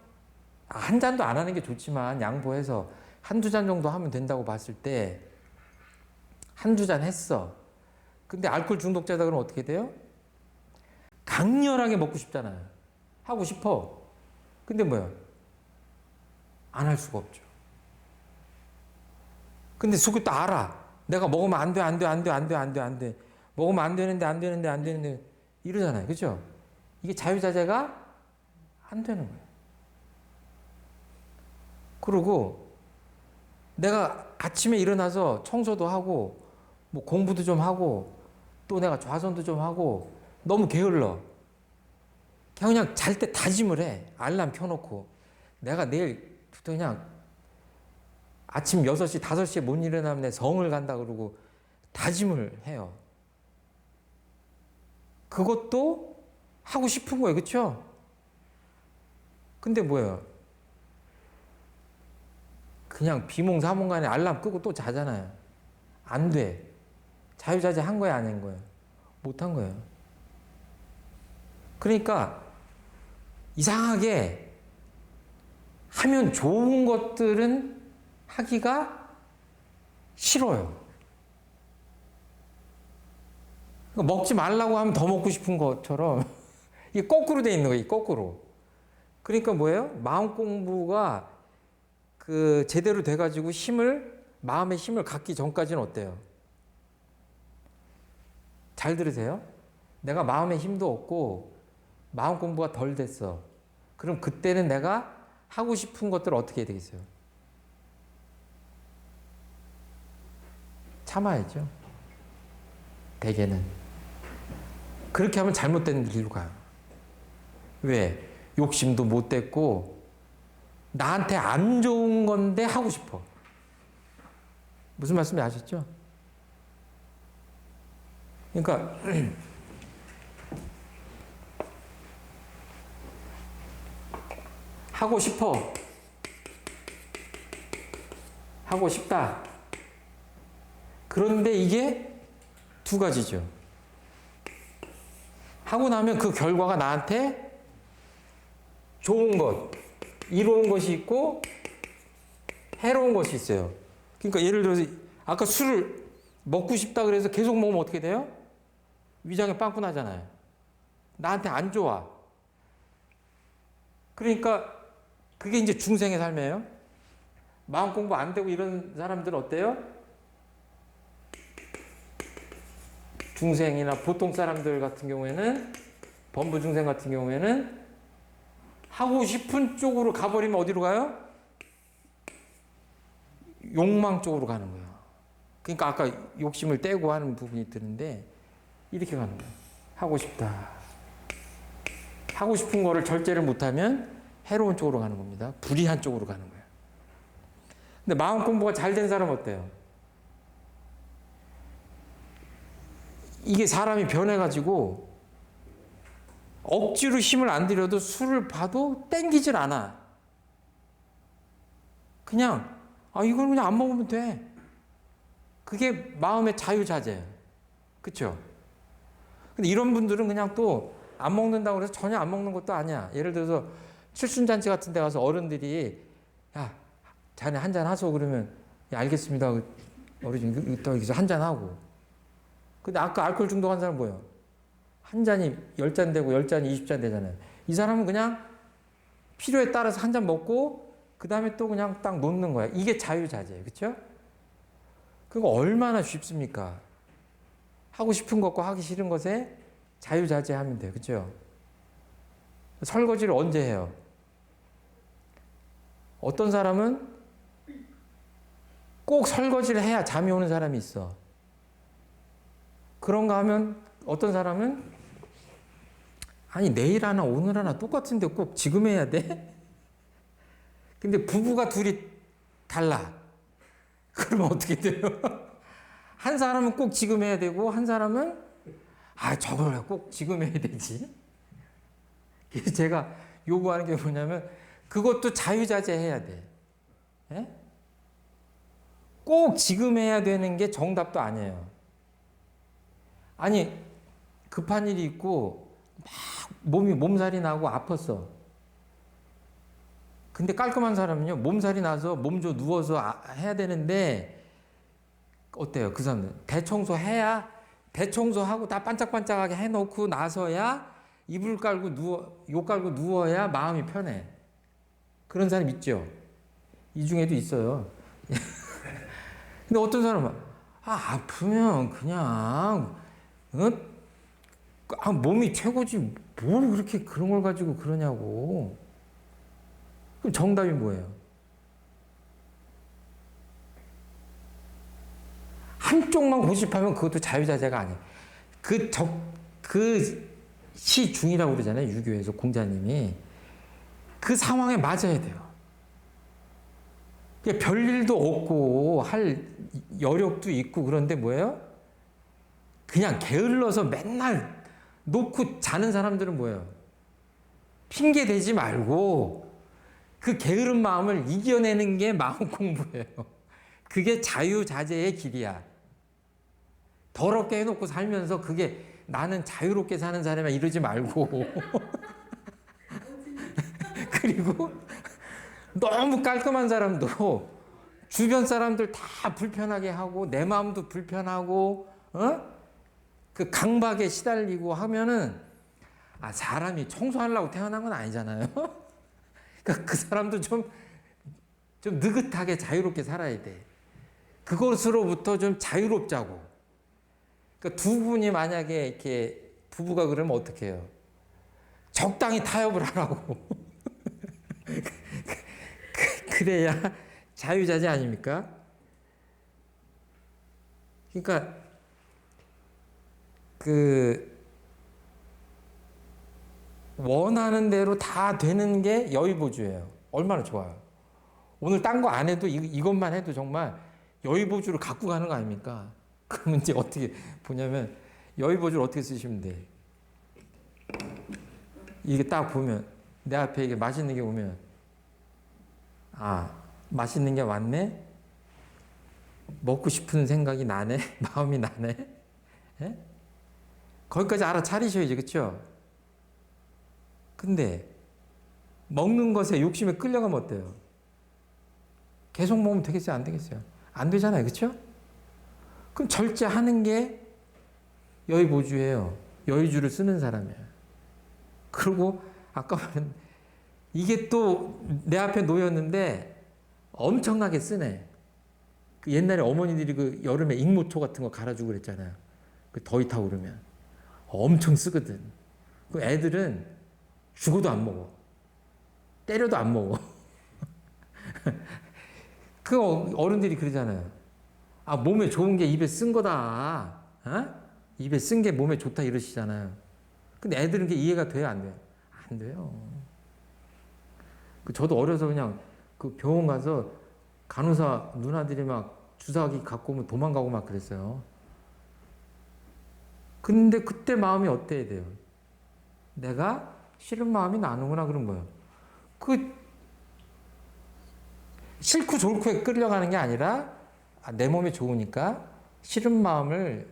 한 잔도 안 하는 게 좋지만 양보해서 한두 잔 정도 하면 된다고 봤을 때 한두 잔 했어. 근데 알코올 중독자다 그러면 어떻게 돼요? 강렬하게 먹고 싶잖아요. 하고 싶어. 근데 뭐야? 안 할 수가 없죠. 근데 속이 또 알아. 내가 먹으면 안 돼, 안 돼, 안 돼, 안 돼, 안 돼, 안 돼. 먹으면 안 되는데, 안 되는데, 안 되는데. 이러잖아요. 그죠? 이게 자유자재가 안 되는 거예요. 그리고 내가 아침에 일어나서 청소도 하고, 뭐 공부도 좀 하고, 또 내가 좌선도 좀 하고, 너무 게을러. 그냥 잘 때 다짐을 해. 알람 켜놓고. 내가 내일부터 그냥 아침 6시, 5시에 못 일어나면 내 성을 간다 그러고 다짐을 해요. 그것도 하고 싶은 거예요. 그렇죠? 근데 뭐예요? 그냥 비몽사몽간에 알람 끄고 또 자잖아요. 안 돼. 자유자재 한 거야, 아닌 거예요? 못 한 거예요. 그러니까 이상하게 하면 좋은 것들은 하기가 싫어요. 그러니까 먹지 말라고 하면 더 먹고 싶은 것처럼 이게 거꾸로 돼 있는 거예요. 거꾸로. 그러니까 뭐예요? 마음 공부가 그 제대로 돼가지고 마음의 힘을 갖기 전까지는 어때요? 잘 들으세요. 내가 마음의 힘도 없고 마음 공부가 덜 됐어. 그럼 그때는 내가 하고 싶은 것들을 어떻게 해야 되겠어요? 참아야죠. 대개는. 그렇게 하면 잘못된 길로 가요. 왜? 욕심도 못 됐고 나한테 안 좋은 건데 하고 싶어. 무슨 말씀인지 아셨죠? 그러니까 하고 싶어. 하고 싶다. 그런데 이게 두 가지죠. 하고 나면 그 결과가 나한테 좋은 것, 이로운 것이 있고 해로운 것이 있어요. 그러니까 예를 들어서 아까 술을 먹고 싶다 그래서 계속 먹으면 어떻게 돼요? 위장에 빵꾸 나잖아요. 나한테 안 좋아. 그러니까 그게 이제 중생의 삶이에요. 마음 공부 안 되고 이런 사람들은 어때요? 중생이나 보통 사람들 같은 경우에는, 범부 중생 같은 경우에는 하고 싶은 쪽으로 가버리면 어디로 가요? 욕망 쪽으로 가는 거예요. 그러니까 아까 욕심을 떼고 하는 부분이 드는데 이렇게 가는 거예요. 하고 싶다. 하고 싶은 거를 절제를 못하면 해로운 쪽으로 가는 겁니다. 불의한 쪽으로 가는 거예요. 근데 마음 공부가 잘 된 사람은 어때요? 이게 사람이 변해가지고 억지로 힘을 안 들여도 술을 봐도 땡기질 않아. 그냥 이걸 그냥 안 먹으면 돼. 그게 마음의 자유자재예요. 그렇죠? 근데 이런 분들은 그냥 또 안 먹는다고 해서 전혀 안 먹는 것도 아니야. 예를 들어서 칠순잔치 같은 데 가서 어른들이 야 자네 한잔 하소 그러면 야, 알겠습니다. 어르신 여기서 한잔 하고. 근데 아까 알코올 중독한 사람 뭐예요? 한 잔이 10잔 되고 10잔이 20잔 되잖아요. 이 사람은 그냥 필요에 따라서 한 잔 먹고 그 다음에 또 그냥 딱 놓는 거야. 이게 자유자재예요. 그렇죠? 그거 얼마나 쉽습니까? 하고 싶은 것과 하기 싫은 것에 자유자재하면 돼요. 그렇죠? 설거지를 언제 해요? 어떤 사람은 꼭 설거지를 해야 잠이 오는 사람이 있어. 그런가 하면 어떤 사람은 아니 내일 하나 오늘 하나 똑같은데 꼭 지금 해야 돼? 근데 부부가 둘이 달라. 그러면 어떻게 돼요? 한 사람은 꼭 지금 해야 되고 한 사람은 저걸 꼭 지금 해야 되지. 그래서 제가 요구하는 게 뭐냐면 그것도 자유자재 해야 돼. 예? 꼭 지금 해야 되는 게 정답도 아니에요. 아니 급한 일이 있고 막 몸살이 나고 아팠어. 근데 깔끔한 사람은요, 몸살이 나서 몸져 누워서 해야 되는데, 어때요? 그 사람들. 대청소 해야, 대청소하고 다 반짝반짝하게 해놓고 나서야 이불 깔고 욕 깔고 누워야 마음이 편해. 그런 사람 있죠? 이 중에도 있어요. 근데 어떤 사람은, 아프면 그냥, 몸이 최고지, 뭘 그렇게 그런 걸 가지고 그러냐고. 그럼 정답이 뭐예요? 한쪽만 고집하면 그것도 자유자재가 아니에요. 시중이라고 그러잖아요. 유교에서 공자님이. 그 상황에 맞아야 돼요. 별일도 없고 할 여력도 있고 그런데 뭐예요? 그냥 게을러서 맨날 놓고 자는 사람들은 뭐예요? 핑계 대지 말고 그 게으른 마음을 이겨내는 게 마음 공부예요. 그게 자유자재의 길이야. 더럽게 해놓고 살면서 그게 나는 자유롭게 사는 사람이야 이러지 말고 그리고 너무 깔끔한 사람도 주변 사람들 다 불편하게 하고 내 마음도 불편하고 그 강박에 시달리고 하면은 사람이 청소하려고 태어난 건 아니잖아요. 그러니까 그 사람도 좀 느긋하게 자유롭게 살아야 돼. 그것으로부터 좀 자유롭자고. 그러니까 두 분이 만약에 이렇게 부부가 그러면 어떻게 해요? 적당히 타협을 하라고. 그래야 자유자재 아닙니까? 그러니까 원하는 대로 다 되는 게 여의보주예요. 얼마나 좋아요. 오늘 딴 거 안 해도 이것만 해도 정말 여의보주를 갖고 가는 거 아닙니까? 그러면 이제 어떻게 보냐면 여의보주를 어떻게 쓰시면 돼? 이게 딱 보면 내 앞에 이게 맛있는 게 오면 맛있는 게 왔네? 먹고 싶은 생각이 나네? 마음이 나네? 예? 거기까지 알아차리셔야지, 그쵸? 근데 먹는 것에 욕심에 끌려가면 어때요? 계속 먹으면 되겠어요? 안 되겠어요? 안 되잖아요, 그쵸? 그럼 절제하는 게 여의보주예요. 여의주를 쓰는 사람이에요. 그리고 아까 말한 이게 또 내 앞에 놓였는데 엄청나게 쓰네. 그 옛날에 어머니들이 그 여름에 익모초 같은 거 갈아주고 그랬잖아요. 그 더위 타고 그러면 엄청 쓰거든. 그 애들은 죽어도 안 먹어. 때려도 안 먹어. 그 어른들이 그러잖아요. 몸에 좋은 게 입에 쓴 거다. 입에 쓴 게 몸에 좋다 이러시잖아요. 근데 애들은 그게 이해가 돼요, 안 돼요? 안 돼요. 저도 어려서 그냥 그 병원 가서 간호사 누나들이 막 주사기 갖고 오면 도망가고 막 그랬어요. 근데 그때 마음이 어때야 돼요? 내가 싫은 마음이 나는구나 그런 거예요. 싫고 좋고에 끌려가는 게 아니라 내 몸에 좋으니까 싫은 마음을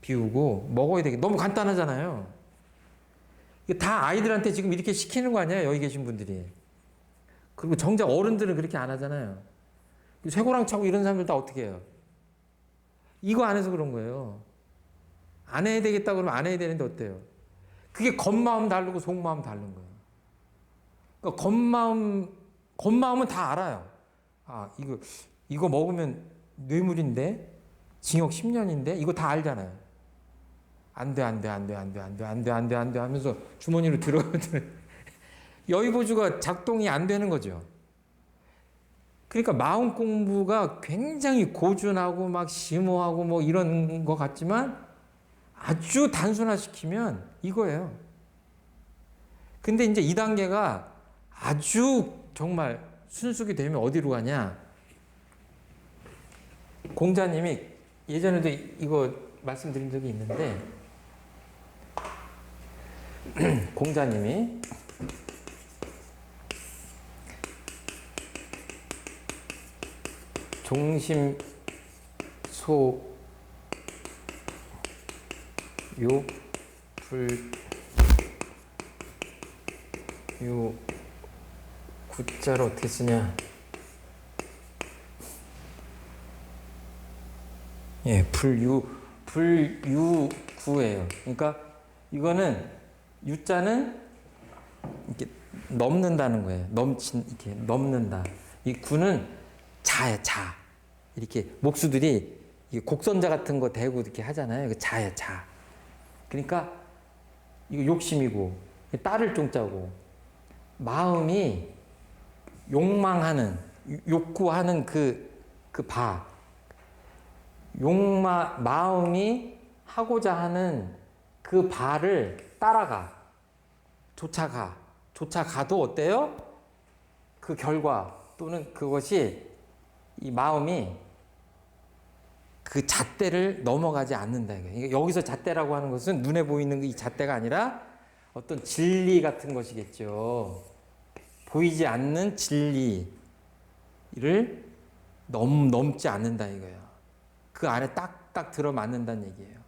비우고 먹어야 되겠다. 너무 간단하잖아요. 다 아이들한테 지금 이렇게 시키는 거 아니에요? 여기 계신 분들이. 그리고 정작 어른들은 그렇게 안 하잖아요. 쇠고랑 차고 이런 사람들 다 어떻게 해요? 이거 안 해서 그런 거예요. 안 해야 되겠다 그러면 안 해야 되는데 어때요? 그게 겉마음 다르고 속마음 다른 거예요. 그러니까 겉마음은 다 알아요. 이거 먹으면 뇌물인데? 징역 10년인데? 이거 다 알잖아요. 안 돼 하면서 주머니로 들어가면 여의보주가 작동이 안 되는 거죠. 그러니까 마음 공부가 굉장히 고준하고 막 심오하고 뭐 이런 것 같지만 아주 단순화시키면 이거예요. 근데 이제 2단계가 아주 정말 순수하게 되면 어디로 가냐? 공자님이 예전에도 이거 말씀드린 적이 있는데 공자님이 종심 소 요 불 요 구자를 어떻게 쓰냐? 예, 불유구예요. 그러니까 이거는 유자는 이렇게 넘는다는 거예요. 이렇게 넘는다. 이 구는 자야, 자. 이렇게 목수들이 곡선자 같은 거 대고 이렇게 하잖아요. 그 자야, 자. 그러니까 이거 욕심이고, 따를 종자고, 마음이 욕망하는, 욕구하는 그 바. 마음이 하고자 하는 그 바를 따라가. 쫓아가도 어때요? 그 결과 또는 그것이 이 마음이 그 잣대를 넘어가지 않는다. 여기서 잣대라고 하는 것은 눈에 보이는 이 잣대가 아니라 어떤 진리 같은 것이겠죠. 보이지 않는 진리를 넘지 않는다 이거예요. 그 안에 딱딱 들어맞는다는 얘기예요.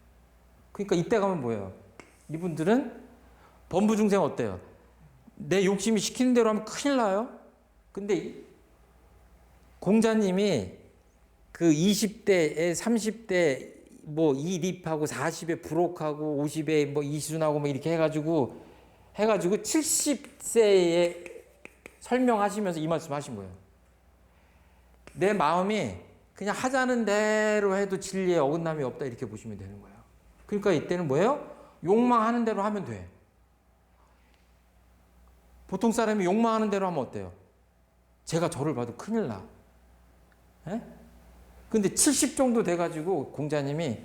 그러니까 이때 가면 뭐예요? 이분들은 범부중생 어때요? 내 욕심이 시키는 대로 하면 큰일 나요. 근데 공자님이 그 20대에 30대 뭐 이립하고 40에 불옥하고 50에 뭐 이순하고 뭐 이렇게 해가지고 70세에 설명하시면서 이 말씀 하신 거예요. 내 마음이 그냥 하자는 대로 해도 진리에 어긋남이 없다 이렇게 보시면 되는 거예요. 그러니까 이때는 뭐예요? 욕망하는 대로 하면 돼. 보통 사람이 욕망하는 대로 하면 어때요? 제가 저를 봐도 큰일 나. 에? 근데 70 정도 돼가지고 공자님이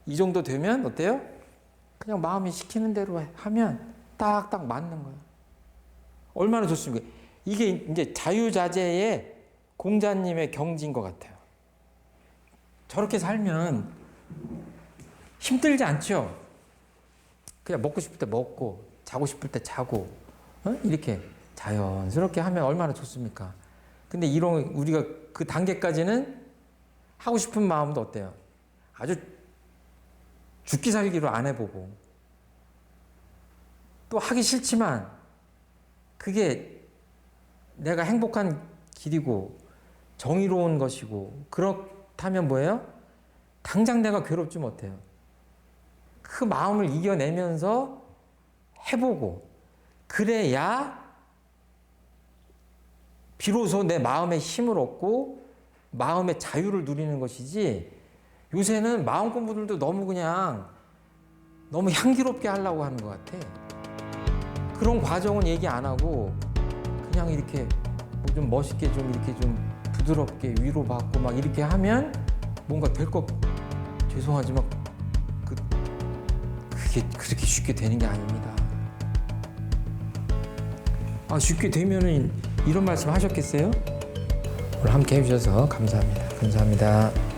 이 정도 되면 어때요? 그냥 마음이 시키는 대로 하면 딱딱 맞는 거예요. 얼마나 좋습니까? 이게 이제 자유자재의 공자님의 경지인 것 같아요. 저렇게 살면 힘들지 않죠? 그냥 먹고 싶을 때 먹고, 자고 싶을 때 자고, 이렇게 자연스럽게 하면 얼마나 좋습니까? 근데 우리가 그 단계까지는 하고 싶은 마음도 어때요? 아주 죽기 살기로 안 해보고, 또 하기 싫지만, 그게 내가 행복한 길이고, 정의로운 것이고, 그렇다면 뭐예요? 당장 내가 괴롭지면 어때요? 그 마음을 이겨내면서 해보고, 그래야 비로소 내 마음에 힘을 얻고 마음의 자유를 누리는 것이지, 요새는 마음 공부들도 너무 향기롭게 하려고 하는 것 같아. 그런 과정은 얘기 안 하고 그냥 이렇게 뭐 좀 멋있게 좀 이렇게 좀 부드럽게 위로받고 막 이렇게 하면 뭔가 될 것, 죄송하지만 그게 그렇게 쉽게 되는 게 아닙니다. 쉽게 되면은 이런 말씀 하셨겠어요? 오늘 함께 해주셔서 감사합니다. 감사합니다.